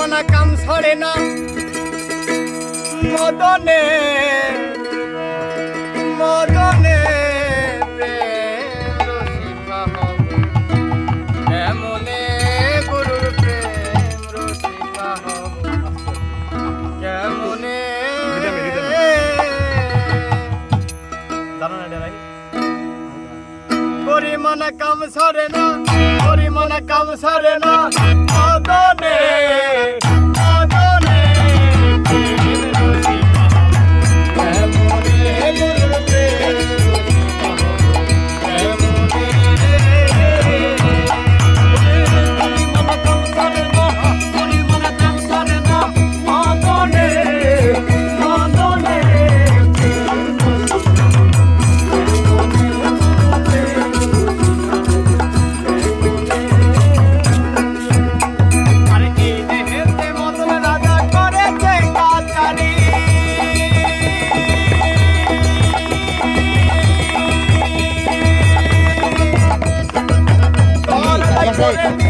পরিমাণা কাম ছড়ে না মদনে মদনে প্রেম রসিকা হব কেমনে গুরুর প্রেম রসিকা হব কেমনে পরিমাণা কাম ছড়ে না পরিমাণা কাম ছড়ে না মদনে মদনে প্রেম রসিকা কেমনে গুরুর প্রেম রসিকা হব কেমনে পরিমাণা কাম ছড়ে না পরিমাণা কাম ছড়ে না মদনে মদনে Yes,